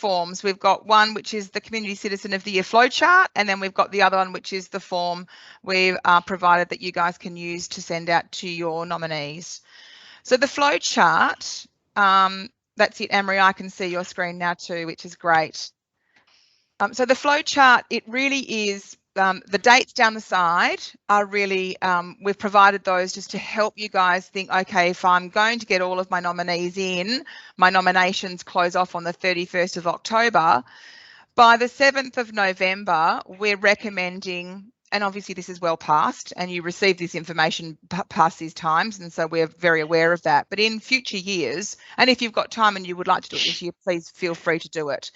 forms. We've got one which is the Community Citizen of the Year flowchart, and then we've got the other one which is the form we've provided that you guys can use to send out to your nominees. So the flowchart, that's it, Anne-Marie, I can see your screen now too, which is great. So the flowchart, it really is, the dates down the side are really, we've provided those just to help you guys think, okay, if I'm going to get all of my nominees in, my nominations close off on the 31st of October. By the 7th of November, we're recommending, and obviously this is well past, and you receive this information past these times, and so we're very aware of that. But in future years, and if you've got time and you would like to do it this year, please feel free to do it.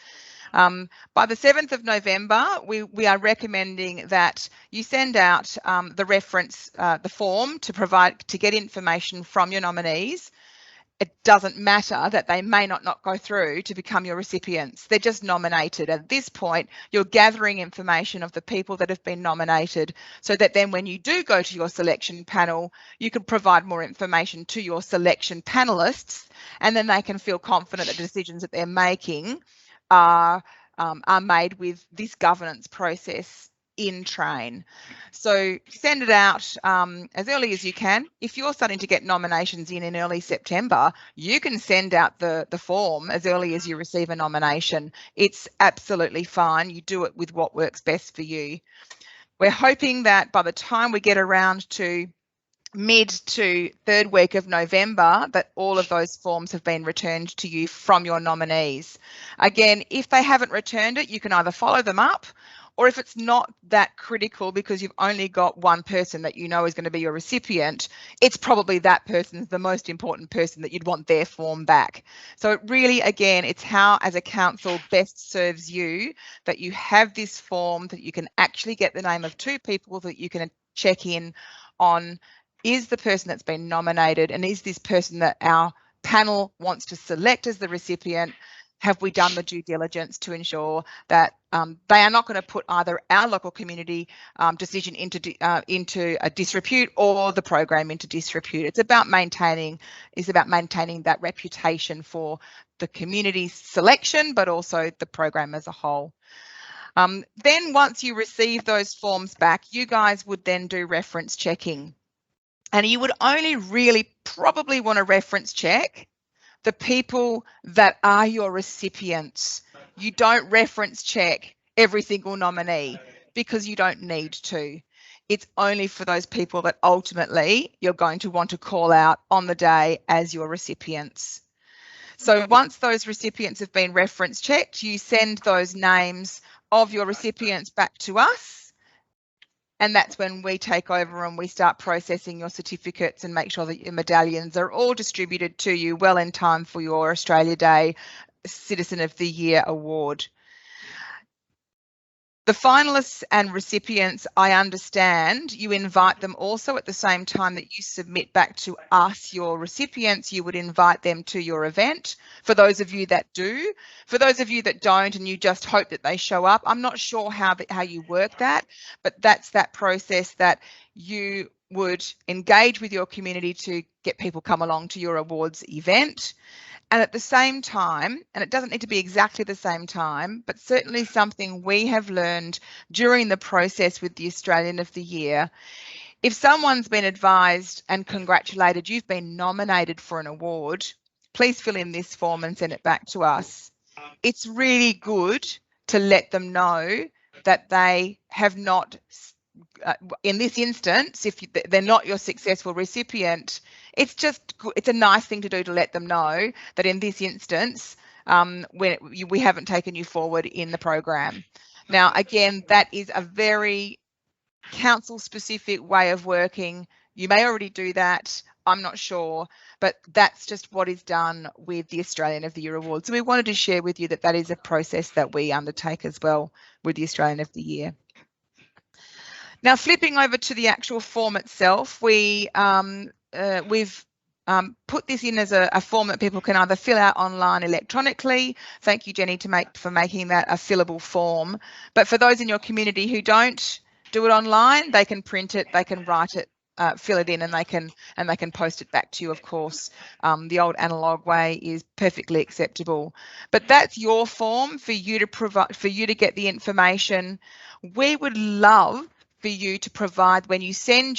By the 7th of November, we are recommending that you send out the reference, the form to get information from your nominees. It doesn't matter that they may not go through to become your recipients. They're just nominated. At this point, you're gathering information of the people that have been nominated so that then when you do go to your selection panel, you can provide more information to your selection panelists, and then they can feel confident that the decisions that they're making are made with this governance process in train. So send it out as early as you can. If you're starting to get nominations in early September, you can send out the form as early as you receive a nomination. It's absolutely fine. You do it with what works best for you. We're hoping that by the time we get around to mid to third week of November, that all of those forms have been returned to you from your nominees. Again, if they haven't returned it, you can either follow them up, or if it's not that critical because you've only got one person that you know is going to be your recipient, it's probably that person's the most important person that you'd want their form back. So it really, again, it's how as a council best serves you that you have this form, that you can actually get the name of two people that you can check in on. Is the person that's been nominated, and is this person that our panel wants to select as the recipient, have we done the due diligence to ensure that they are not going to put either our local community decision into a disrepute or the program into disrepute. It's about maintaining that reputation for the community's selection, but also the program as a whole. Then once you receive those forms back, you guys would then do reference checking. And you would only really probably want to reference check the people that are your recipients. You don't reference check every single nominee because you don't need to. It's only for those people that ultimately you're going to want to call out on the day as your recipients. So once those recipients have been reference checked, you send those names of your recipients back to us. And that's when we take over and we start processing your certificates and make sure that your medallions are all distributed to you well in time for your Australia Day Citizen of the Year award. The finalists and recipients, I understand, you invite them also at the same time that you submit back to us your recipients, you would invite them to your event. For those of you that do, for those of you that don't and you just hope that they show up, I'm not sure how you work that, but that's that process that you would engage with your community to get people come along to your awards event. And at the same time, and it doesn't need to be exactly the same time, but certainly something we have learned during the process with the Australian of the Year, if someone's been advised and congratulated, you've been nominated for an award, please fill in this form and send it back to us. It's really good to let them know that they have not, in this instance, if they're not your successful recipient, it's a nice thing to do to let them know that in this instance, we haven't taken you forward in the program. Now, again, that is a very council-specific way of working. You may already do that, I'm not sure, but that's just what is done with the Australian of the Year Award. So we wanted to share with you that that is a process that we undertake as well with the Australian of the Year. Now, flipping over to the actual form itself, we've put this in as a form that people can either fill out online electronically. Thank you, Jenny, for making that a fillable form. But for those in your community who don't do it online, they can print it, they can write it fill it in, and they can post it back to you. Of course, the old analog way is perfectly acceptable, but that's your form for you to provide, for you to get the information. We would love for you to provide when you send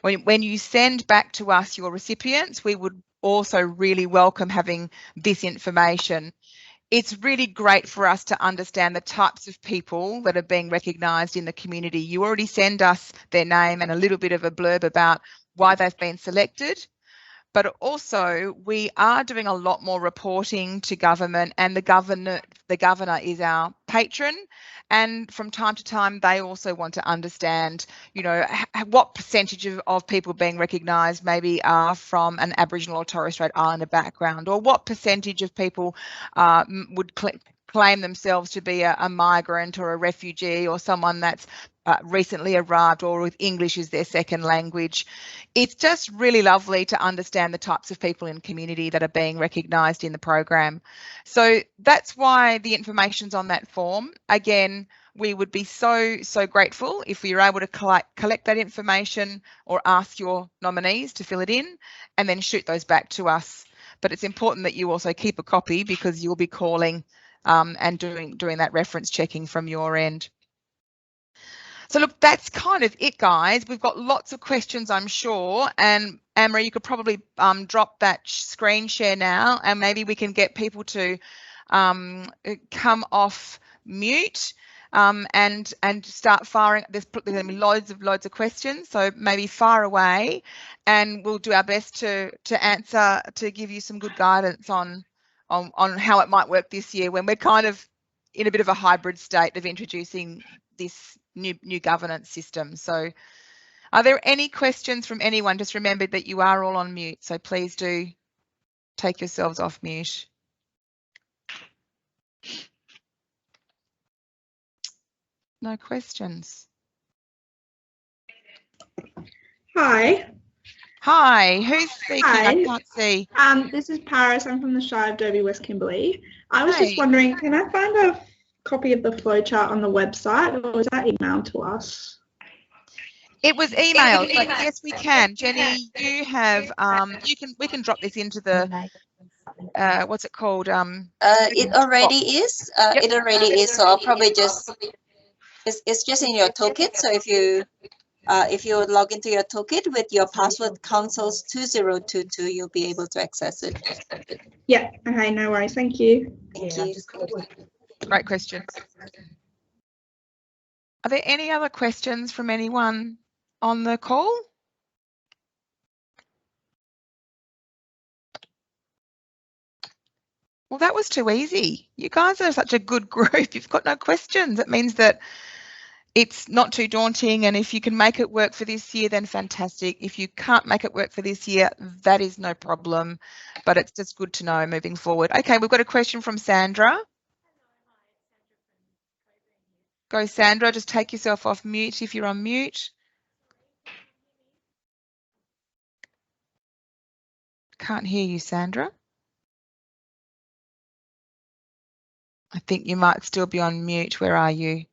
when you send back to us your recipients. We would also really welcome having this information. It's really great for us to understand the types of people that are being recognised in the community. You already send us their name and a little bit of a blurb about why they've been selected, but also we are doing a lot more reporting to government, and the governor is our patron, and from time to time they also want to understand, you know, what percentage of people being recognised maybe are from an Aboriginal or Torres Strait Islander background, or what percentage of people would claim themselves to be a migrant or a refugee or someone that's recently arrived or with English as their second language. It's just really lovely to understand the types of people in community that are being recognised in the program. So that's why the information's on that form. Again, we would be so grateful if we were able to collect that information or ask your nominees to fill it in and then shoot those back to us. But it's important that you also keep a copy, because you'll be calling and doing that reference checking from your end. So look, that's kind of it, guys. We've got lots of questions, I'm sure, and Anne-Marie, you could probably drop that screen share now, and maybe we can get people to come off mute and start firing. There's going to be loads of questions, so maybe fire away, and we'll do our best to answer, to give you some good guidance on how it might work this year, when we're kind of in a bit of a hybrid state of introducing this new governance system. So are there any questions from anyone? Just remember that you are all on mute, so please do take yourselves off mute. No questions. Hi. Hi, who's speaking? Hi. I can't see. This is Paris. I'm from the Shire of Derby, West Kimberley. I was just wondering, can I find a copy of the flowchart on the website, or was that emailed to us? It was emailed, but yes, we can. Jenny, you have we can drop this into the what's it called? It already is. Yep. It already is. So I'll probably just it's just in your toolkit. So if you log into your toolkit with your password consoles 2022, you'll be able to access it. Yeah. Okay. No worries. Thank you. Thank you. Great question. Are there any other questions from anyone on the call? Well, that was too easy. You guys are such a good group. You've got no questions. It means that it's not too daunting, and if you can make it work for this year, then fantastic. If you can't make it work for this year, that is no problem, but it's just good to know moving forward. Okay, we've got a question from Sandra. Go, Sandra, just take yourself off mute if you're on mute. Can't hear you, Sandra. I think you might still be on mute. Where are you?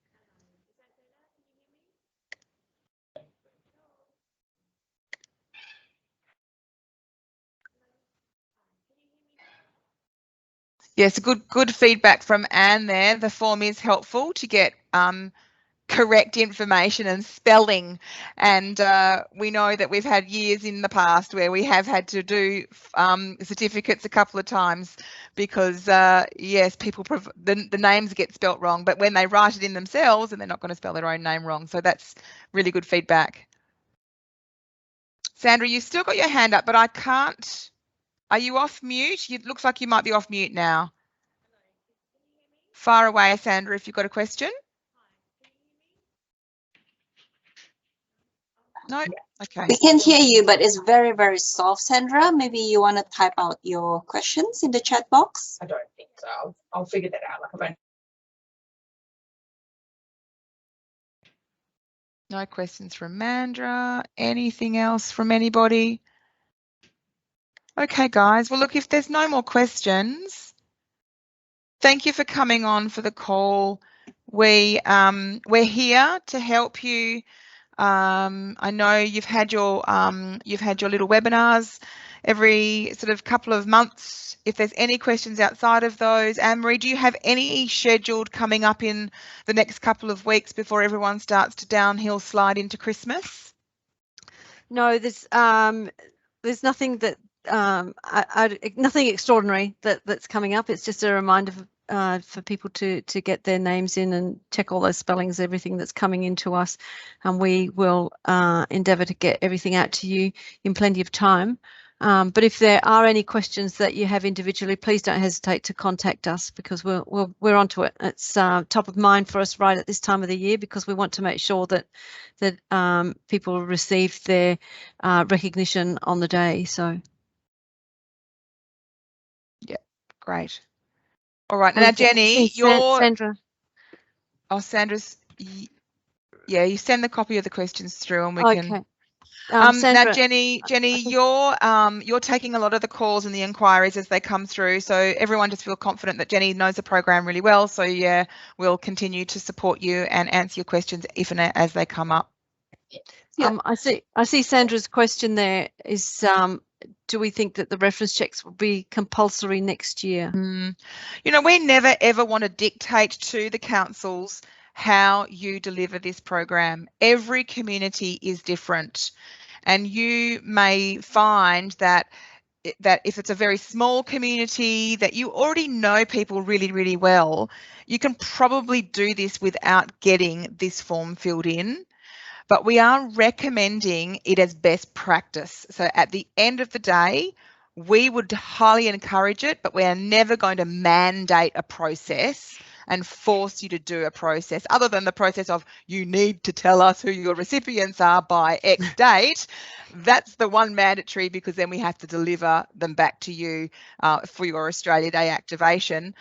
Yes, good feedback from Anne there. The form is helpful to get correct information and spelling, and we know that we've had years in the past where we have had to do certificates a couple of times because yes, people the names get spelt wrong, but when they write it in themselves, and they're not going to spell their own name wrong. So that's really good feedback. Sandra, you've still got your hand up, but I can't. Are you off mute? It looks like you might be off mute now. Far away, Sandra, if you've got a question. No? Okay. We can hear you, but it's very, very soft, Sandra. Maybe you want to type out your questions in the chat box? I don't think so. I'll figure that out. No questions from Mandra. Anything else from anybody? Okay, guys. Well, look, if there's no more questions, thank you for coming on for the call. We're here to help you I know you've had your little webinars every sort of couple of months. If there's any questions outside of those, Anne-Marie, do you have any scheduled coming up in the next couple of weeks before everyone starts to downhill slide into Christmas? No, there's nothing that nothing extraordinary that's coming up. It's just a reminder for people to get their names in and check all those spellings, everything that's coming into us, and we will endeavour to get everything out to you in plenty of time. But if there are any questions that you have individually, please don't hesitate to contact us, because we're onto it. It's top of mind for us right at this time of the year, because we want to make sure that people receive their recognition on the day. So, yeah, great. All right, now Jenny, Sandra. Oh, Sandra's. Yeah, you send the copy of the questions through, and we can. Sandra, now, Jenny, you're taking a lot of the calls and the inquiries as they come through. So everyone just feel confident that Jenny knows the program really well. So yeah, we'll continue to support you and answer your questions if and as they come up. Yeah. I see Sandra's question there is, do we think that the reference checks will be compulsory next year? You know, we never ever want to dictate to the councils how you deliver this program. Every community is different, and you may find that if it's a very small community that you already know people really, really well, you can probably do this without getting this form filled in. But we are recommending it as best practice. So at the end of the day, we would highly encourage it, but we are never going to mandate a process and force you to do a process, other than the process of you need to tell us who your recipients are by X date. That's the one mandatory, because then we have to deliver them back to you for your Australia Day activation.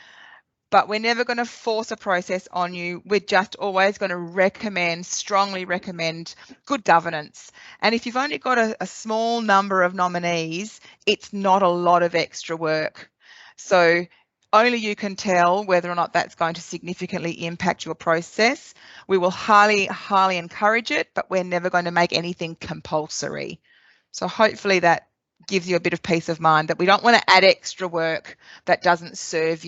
But we're never going to force a process on you. We're just always going to strongly recommend good governance. And if you've only got a small number of nominees, it's not a lot of extra work. So only you can tell whether or not that's going to significantly impact your process. We will highly, highly encourage it, but we're never going to make anything compulsory. So hopefully that gives you a bit of peace of mind that we don't want to add extra work that doesn't serve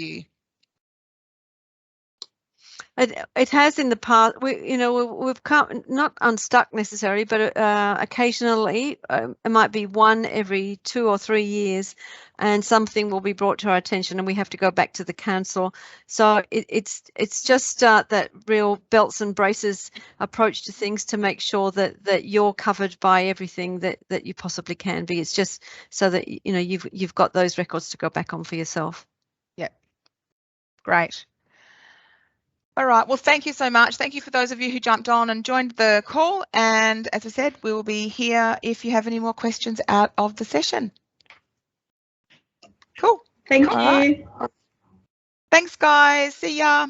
It has in the past. We've come, not unstuck necessarily, but occasionally it might be one every 2 or 3 years, and something will be brought to our attention, and we have to go back to the council. So it's just that real belts and braces approach to things to make sure that you're covered by everything that you possibly can be. It's just so that you've got those records to go back on for yourself. Yep. Great. All right, well, thank you so much. Thank you for those of you who jumped on and joined the call. And as I said, we will be here if you have any more questions out of the session. Cool. Thank you. Right. Thanks, guys. See ya.